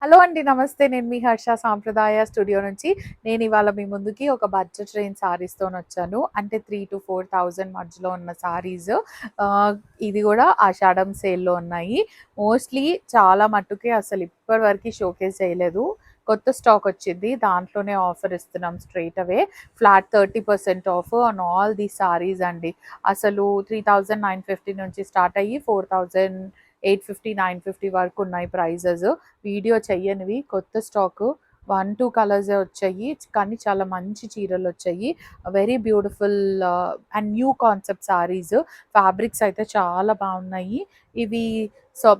Hello అండి. నమస్తే. నేను మీ హర్ష సాంప్రదాయ స్టూడియో నుంచి. నేను ఇవాళ మీ ముందుకి ఒక బడ్జెట్ రేంజ్ సారీస్‌తోనొచ్చాను. అంటే 3,000-4,000 మధ్యలో ఉన్న సారీస్. ఆహ్, ఇది గూడా ఆషాఢం సేల్‌లో ఉన్నాయి. మోస్ట్‌లీ చాలా మట్టుకే అసలు ఇప్పటి వరకి షోకేస్ చేయలేదు. కొత్త స్టాక్ వచ్చింది. దాంట్లోనే ఆఫర్ ఇస్తున్నాం straight away. Flat 30% of on all the saris అండి. అసలు 3,950 నుంచి స్టార్ట్ అయ్యి 4,850, 950 వరకు ఉన్నాయి ప్రైజెస్. వీడియో చెయ్యనివి కొత్త స్టాకు 1, 2 కలర్సే వచ్చాయి. కానీ చాలా మంచి చీరలొచ్చాయి. Very beautiful and new concept saris. Fabrics అయితే చాలా బాగున్నాయి. ఇవి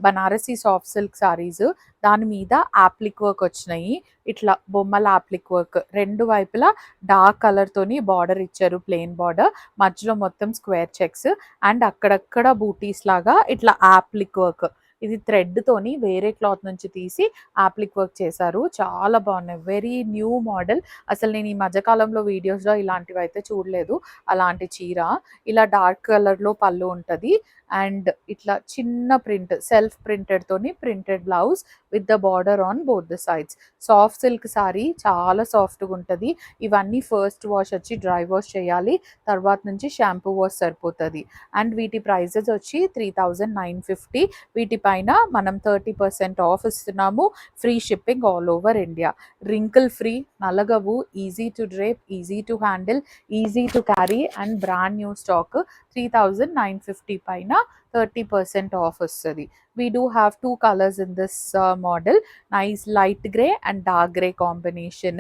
బనారసి సాఫ్ట్ సిల్క్ సారీస్. దాని మీద యాప్లిక్ వర్క్ వచ్చినాయి. ఇట్లా బొమ్మల యాప్లిక్ వర్క్. 2 వైపులా డార్క్ కలర్‌తోని బార్డర్ ఇచ్చారు. Plain border. మధ్యలో మొత్తం స్క్వేర్ చెక్స్ అండ్ అక్కడక్కడ బూటీస్ లాగా ఇట్లా యాప్లిక్ వర్క్. ఇది థ్రెడ్‌తోని వేరే క్లాత్ నుంచి తీసి యాప్లిక్ వర్క్ చేశారు. చాలా బాగున్నాయి. Very new model. అసలు నేను ఈ మధ్య కాలంలో వీడియోస్‌లో ఇలాంటివైతే చూడలేదు. అలాంటి చీర. ఇలా డార్క్ కలర్‌లో పళ్ళు ఉంటది. అండ్ ఇట్లా చిన్న ప్రింట్ సెల్ఫ్ ప్రింటెడ్‌తోని printed blouse with the border on both the sides. Soft silk sari చాలా సాఫ్ట్‌గా ఉంటది. ఇవన్నీ ఫస్ట్ వాష్ వచ్చి డ్రై వాష్ చేయాలి. తర్వాత నుంచి షాంపూ వాష్ సరిపోతది. అండ్ వీటి ప్రైజెస్ వచ్చి 3,950. వీటిపైన మనం 30% ఆఫ్ ఇస్తున్నాము. Free shipping all over India. Wrinkle free, నలగవు, easy to drape, easy to handle, easy to carry and brand new stock. 3,950 పైన 30% ఆఫ్ వస్తది. We do have 2 colors in this model. Nice light grey and dark grey combination.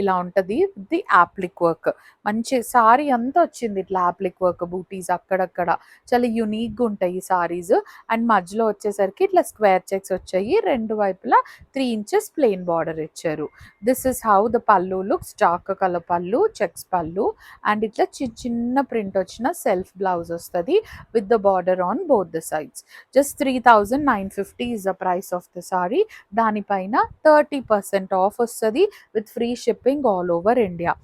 ఇలా ఉంటది. The appliqué work. మంచి sorry అంతా వచ్చింది ఇట్లా appliqué work బూటీస్ అక్కడక్కడ. చాలా యూనిక్‌గా ఉంటాయి ఈ సారీస్. అండ్ మధ్యలో వచ్చేసరికి ఇట్లా స్క్వేర్ చెక్స్ వచ్చాయి. 2 వైపులా 3 ఇంచెస్ ప్లెయిన్ బార్డర్ ఇచ్చారు. This is how the pallu looks. Dark colour పల్లు, చెక్స్ పల్లు అండ్ ఇట్లా చిన్న ప్రింట్ వచ్చిన సెల్ఫ్ బ్లౌజ్ వస్తది with the border on both the sides. Just 3,950 is the price of the saree. దానిపైన 30% ఆఫ్ వస్తది with free shipping all over India.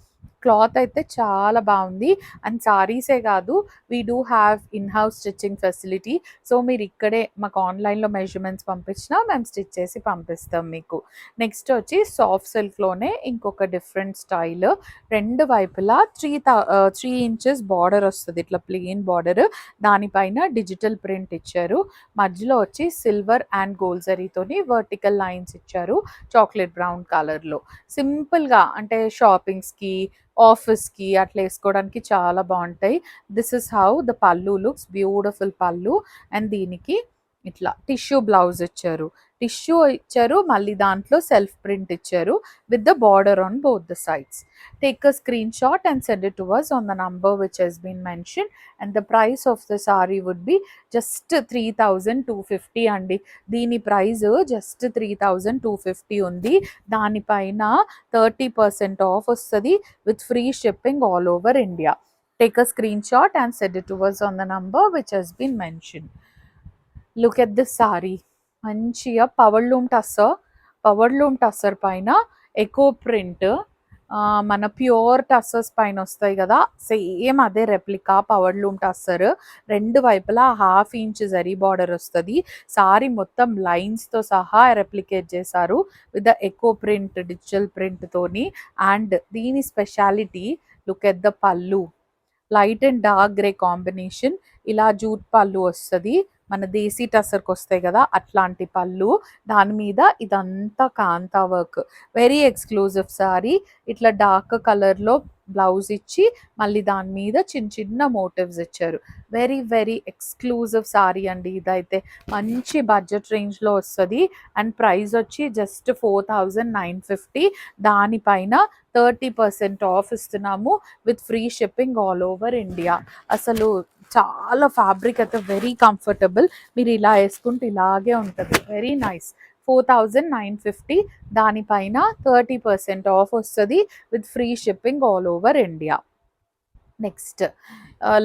Cloth అయితే చాలా బాగుంది. అండ్ సారీసే కాదు, we do have in house stitching facility. So మీరు ఇక్కడే మాకు ఆన్లైన్లో మెజర్మెంట్స్ పంపించినా మేము స్టిచ్ చేసి పంపిస్తాం మీకు. నెక్స్ట్ వచ్చి సాఫ్ట్ సిల్క్లోనే ఇంకొక డిఫరెంట్ స్టైల్. 2 వైపులా 3 ఇంచెస్ బార్డర్ వస్తుంది. ఇట్లా ప్లెయిన్ బార్డర్. దానిపైన డిజిటల్ ప్రింట్ ఇచ్చారు. మధ్యలో వచ్చి సిల్వర్ అండ్ గోల్డ్ జరీతోని వర్టికల్ లైన్స్ ఇచ్చారు. చాక్లెట్ బ్రౌన్ కలర్లో. సింపుల్గా అంటే షాపింగ్స్కి, ఆఫీస్కి అట్లా వేసుకోవడానికి చాలా బాగుంటాయి. This is how the pallu looks. Beautiful pallu. And దీనికి ఇట్లా టిష్యూ బ్లౌజ్ ఇచ్చారు. టిష్యూ ఇచ్చారు, మళ్ళీ దాంట్లో సెల్ఫ్ ప్రింట్ ఇచ్చారు with the border on both the sides. Take a screen shot and send it to us on the number which has been mentioned and the price of the saree would be just 3,250 అండి. దీని price just 3,250 ఉంది. దానిపైన 30% off వస్తుంది with free shipping all over India. Take a screen shot and send it to us on the number which has been mentioned. Look at this sorry. మంచిగా power loom tussar పైన echo print. మన pure tussars పైన వస్తాయి కదా, same అదే replica power loom tussar. 2 వైపులా 1/2 inch zari border వస్తుంది. సారీ మొత్తం లైన్స్తో సహా రెప్లికేట్ చేశారు with the eco print, digital print తోని. అండ్ దీని speciality, look at the pallu. Light and dark grey combination. ఇలా జూట్ పళ్ళు వస్తుంది. మన దేశీ టసర్కి వస్తాయి కదా అట్లాంటి పళ్ళు. దాని మీద ఇదంతా kantha work. Very exclusive sorry. ఇట్లా డార్క్ కలర్లో బ్లౌజ్ ఇచ్చి మళ్ళీ దాని మీద చిన్న మోటివ్స్ ఇచ్చారు. వెరీ వెరీ ఎక్స్క్లూజివ్ సారీ అండి ఇదైతే. మంచి బడ్జెట్ రేంజ్లో వస్తుంది. అండ్ ప్రైస్ వచ్చి జస్ట్ 4,950. దానిపైన 30% ఆఫ్ ఇస్తున్నాము with free shipping all over India. అసలు చాలా ఫ్యాబ్రిక్ అయితే వెరీ కంఫర్టబుల్. మీరు ఇలా వేసుకుంటే ఇలాగే ఉంటుంది. Very nice. 4,950. దానిపైన 30% ఆఫ్ వస్తుంది with free shipping all over India. Next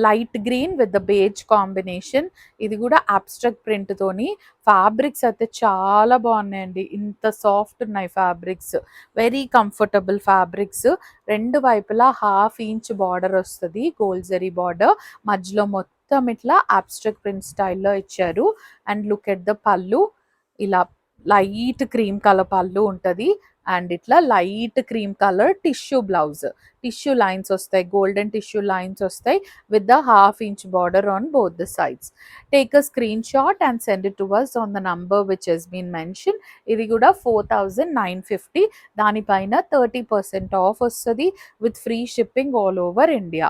light green with the beige combination. ఇది కూడా అబ్స్ట్రాక్ట్ ప్రింట్తోని. ఫ్యాబ్రిక్స్ అయితే చాలా బాగున్నాయండి. ఇంత సాఫ్ట్ ఉన్నాయి ఫ్యాబ్రిక్స్. Very comfortable fabrics. 2 వైపులా 1/2 ఇంచ్ బార్డర్ వస్తుంది, గోల్డ్ జరీ బార్డర్. మధ్యలో మొత్తం ఇట్లా అబ్స్ట్రాక్ట్ ప్రింట్ స్టైల్లో ఇచ్చారు. అండ్ లుక్ ఎట్ ద పల్లు. ఇలా లైట్ క్రీమ్ కలర్ పళ్ళు ఉంటుంది. అండ్ ఇట్లా light cream colour tissue blouse, tissue lines వస్తాయి, గోల్డెన్ టిష్యూ లైన్స్ వస్తాయి with the ½ inch border on both the sides. Take a screen shot and send it to us on the number which has been mention. ఇది కూడా 4950. దానిపైన 30% off వస్తుంది with free shipping all over India.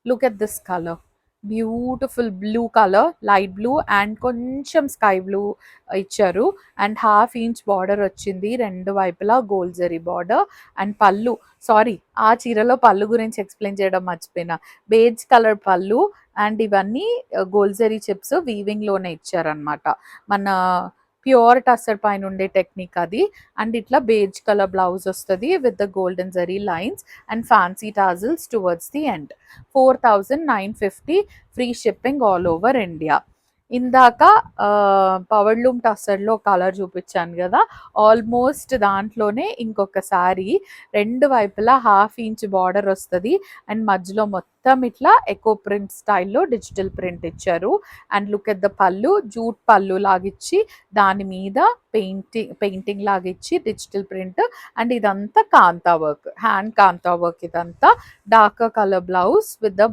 Look at this colour, beautiful blue colour, light blue and కొంచెం sky blue ఇచ్చారు. And ½ inch border వచ్చింది రెండు వైపులా, gold zari border. And పళ్ళు, సారీ ఆ చీరలో పళ్ళు గురించి ఎక్స్ప్లెయిన్ చేయడం మర్చిపోయినా, బేజ్ కలర్ పళ్ళు. అండ్ ఇవన్నీ గోల్డ్ జరీ చిప్స్ వీవింగ్లోనే ఇచ్చారనమాట, మన ప్యూర్ టస్సర్ పైన ఉండే టెక్నిక్ అది. అండ్ ఇట్లా బేజ్ కలర్ బ్లౌజ్ వస్తుంది with the golden zari lines and fancy tassels towards the end. 4950, free shipping all over India. ఇందాక పవర్ లూమ్ టస్సర్లో కలర్ చూపించాను కదా, ఆల్మోస్ట్ దాంట్లోనే ఇంకొక శారీ, రెండు వైపులా ½ ఇంచ్ బార్డర్ వస్తుంది అండ్ మధ్యలో మొత్తం ఇట్లా ఎకో ప్రింట్ స్టైల్లో డిజిటల్ ప్రింట్ ఇచ్చారు. And look at the pallu, jute pallu లాగిచ్చి దాని మీద పెయింటింగ్ లాగిచ్చి డిజిటల్ ప్రింట్. అండ్ ఇదంతా kantha work, hand kantha work ఇదంతా. Dark colour blouse with the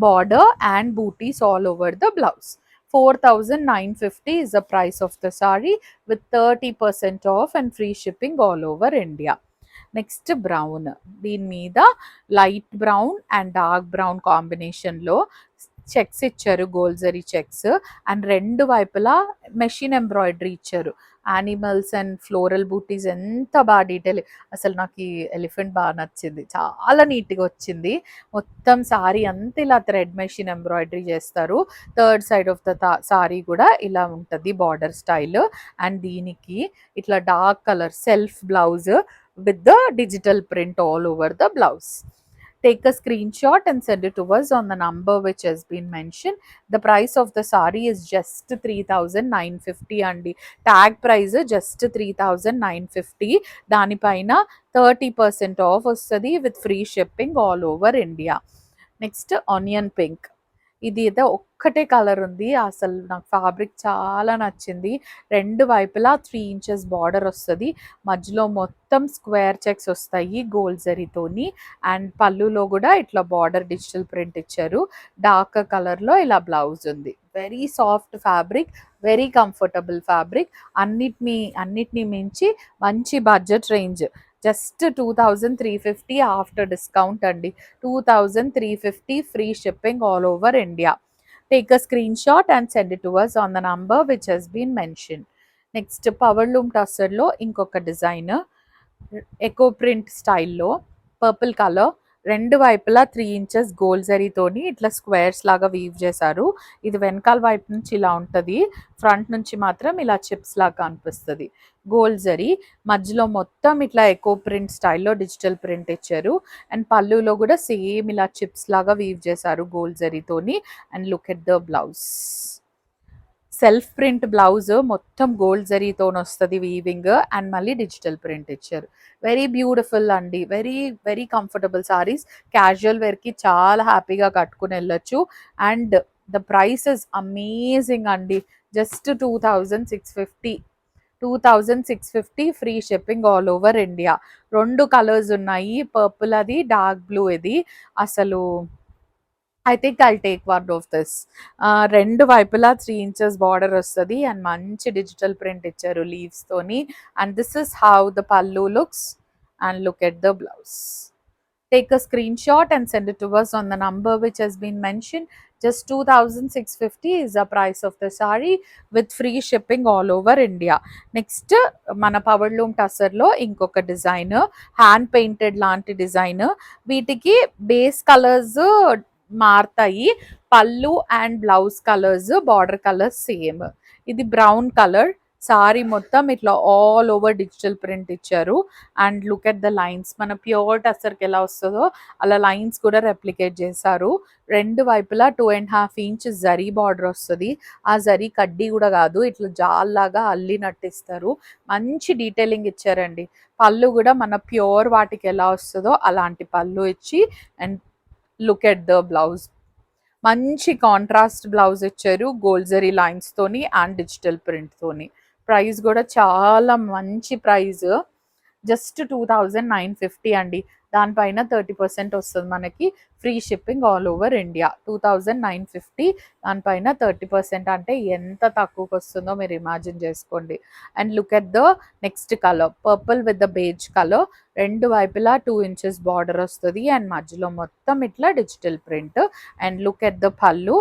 border and butis all over the blouse. 4950 is the price of the saree with 30% off and free shipping all over India. Next brown, దీని మీద light brown and dark brown కాంబినేషన్లో checks ఇచ్చారు, gold zari checks. And రెండు వైపులా machine embroidery ఇచ్చారు, animals and floral బూటీస్. ఎంత బాగా detail, అసలు నాకు ఈ ఎలిఫెంట్ బాగా నచ్చింది, చాలా నీట్గా వచ్చింది. మొత్తం సారీ అంతా ఇలా థ్రెడ్ మెషిన్ ఎంబ్రాయిడరీ చేస్తారు. Third side of the sorry కూడా ఇలా ఉంటుంది బార్డర్ స్టైల్. అండ్ దీనికి ఇట్లా dark colour self blouse with the digital print all over the blouse. Take a screenshot and send it to us on the number which has been mentioned. The price of the saree is just 3950 and tag price just 3950. దానిపైన 30% off వస్తుంది with free shipping all over India. Next, onion pink. ఇది అయితే ఒక్కటే colour ఉంది, అసలు నాకు fabric చాలా నచ్చింది. రెండు వైపులా 3 ఇంచెస్ బార్డర్ వస్తుంది, మధ్యలో మొత్తం స్క్వేర్ చెక్స్ వస్తాయి గోల్డ్ జరీతోని. అండ్ పళ్ళులో కూడా ఇట్లా బార్డర్ డిజిటల్ ప్రింట్ ఇచ్చారు. డార్క్ కలర్లో ఇలా బ్లౌజ్ ఉంది. Very soft fabric, very comfortable fabric. అన్నిటినీ మించి మంచి budget range. Just 2350 after discount అండి. 2350, free shipping all over India. Take a screen shot and send it to us on the number which has been mention. Next power loom టస్సర్లో ఇంకొక design, eco print స్టైల్లో purple colour, రెండు వైపులా 3 inches gold జరీతోని ఇట్లా squares లాగా weave చేశారు. ఇది వెనకాల వైపు నుంచి ఇలా ఉంటుంది, ఫ్రంట్ నుంచి మాత్రం ఇలా చిప్స్ లాగా అనిపిస్తుంది. గోల్డ్ జరీ మధ్యలో మొత్తం ఇట్లా ఎకో ప్రింట్ స్టైల్లో డిజిటల్ ప్రింట్ ఇచ్చారు. అండ్ పళ్ళులో కూడా సేమ్ ఇలా చిప్స్ లాగా వీవ్ చేశారు గోల్డ్ జరీతోని. And look at the blouse, self print blouse, మొత్తం గోల్డ్ జరీతో వస్తుంది వీవింగ్. అండ్ మళ్ళీ డిజిటల్ ప్రింట్ ఇచ్చారు. వెరీ బ్యూటిఫుల్ అండి, very very comfortable saris. Casual వేర్కి చాలా హ్యాపీగా కట్టుకుని వెళ్ళొచ్చు. And the price is amazing అండి, just 2650. 2650, free shipping all over India. రెండు కలర్స్ ఉన్నాయి, పర్పుల్ అది, డార్క్ బ్లూ ఇది. అసలు I think I'll take one of this. రెండు వైపులా 3 ఇంచెస్ బార్డర్ వస్తుంది అండ్ మంచి డిజిటల్ ప్రింట్ ఇచ్చారు లీవ్స్తోని. And this is how the pallu looks. And look at the blouse. Take a screenshot and send it to us on the number which has been mentioned. Just 2650 is the price of the saree with free shipping all over India. Next, mana power loom tussar lo inkoka designer, hand painted lanti designer. వీటికి base colours మారుతాయి, పళ్ళు and blouse colours, border colours same. ఇది brown colour, sorry మొత్తం ఇట్లా all over digital print ఇచ్చారు. And look at the lines, మన pure టస్సర్కి ఎలా వస్తుందో అలా లైన్స్ కూడా రెప్లికేట్ చేశారు. రెండు వైపులా 2.5 ఇంచ్ జరీ బార్డర్ వస్తుంది. ఆ జరీ కడ్డీ కూడా కాదు, ఇట్లా జాల్లాగా అల్లి నట్టిస్తారు. మంచి డీటెయిలింగ్ ఇచ్చారండి. పళ్ళు కూడా మన ప్యూర్ వాటికి ఎలా వస్తుందో అలాంటి పళ్ళు ఇచ్చి. And look at the blouse, మంచి కాంట్రాస్ట్ బ్లౌజ్ ఇచ్చారు గోల్డ్ జరీ లైన్స్ తోని అండ్ డిజిటల్ ప్రింట్ తోని. ప్రైస్ కూడా చాలా మంచి ప్రైస్. జస్ట్ 2950 అండి. దానిపైన 30% వస్తుంది మనకి. Free shipping all over India. 2950 దానిపైన 30% అంటే ఎంత తక్కువకి వస్తుందో మీరు ఇమాజిన్ చేసుకోండి. And look at the next colour, purple with the beige colour. రెండు వైపులా 2 ఇంచెస్ బార్డర్ వస్తుంది అండ్ మధ్యలో మొత్తం ఇట్లా digital print. And look at the pallu,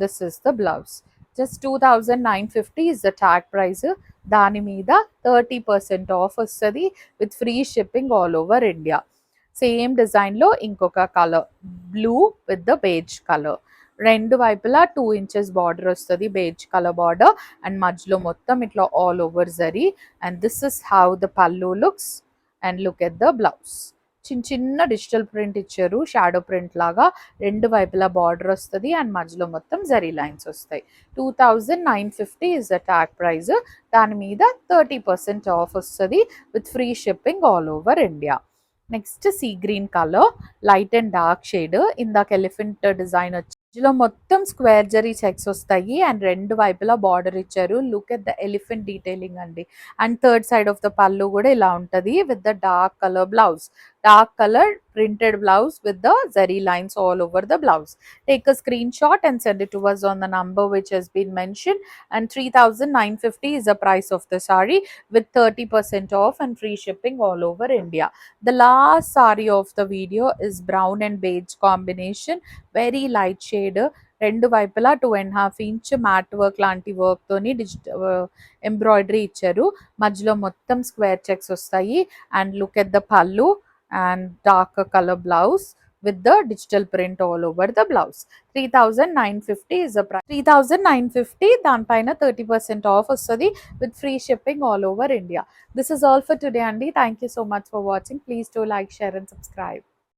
this is the blouse. Just 2950 is the tag price. దాని మీద 30% ఆఫ్ వస్తుంది with free shipping all over India. Same డిజైన్లో ఇంకొక colour, blue with the beige colour. రెండు వైపులా 2 ఇంచెస్ బార్డర్ వస్తుంది, beige colour border. And మధ్యలో మొత్తం ఇట్లా all over zari. And this is how the pallu looks. And look at the blouse. చిన్న చిన్న డిజిటల్ ప్రింట్ ఇచ్చారు, షాడో ప్రింట్ లాగా. రెండు వైపులా బార్డర్ వస్తుంది అండ్ మధ్యలో మొత్తం జరీ లైన్స్ వస్తాయి. 2950 ఇస్ ద ట్యాగ్ ప్రైస్. దాని మీద 30% ఆఫ్ వస్తుంది with free shipping all over India. Next sea green colour, light and dark shade. ఇందాక ఎలిఫెంట్ డిజైన్ వచ్చి మధ్యలో మొత్తం స్క్వేర్ జరీ చెక్స్ వస్తాయి అండ్ రెండు వైపులా బార్డర్ ఇచ్చారు. Look at the elephant detailing అండి. And third side of the pallu కూడా ఇలా ఉంటుంది with the dark colour blouse. Dark colour printed blouse with the zari lines all over the blouse. Take a screenshot and send it to us on the number which has been mentioned. And 3950 is the price of the saree with 30% off and free shipping all over India. The last saree of the video is brown and beige combination, very light shade. రెండు వైపులా 2.5 inch mat work లాంటి work తోని digital embroidery ఇచ్చారు. మధ్యలో మొత్తం square checks వస్తాయి. And look at the పల్లు and darker color blouse with the digital print all over the blouse. 3950 is the price. 3950 దానిపైన 30% off వస్తుంది with free shipping all over India. This is all for today అండి. Thank you so much for watching. Please do like, share and subscribe.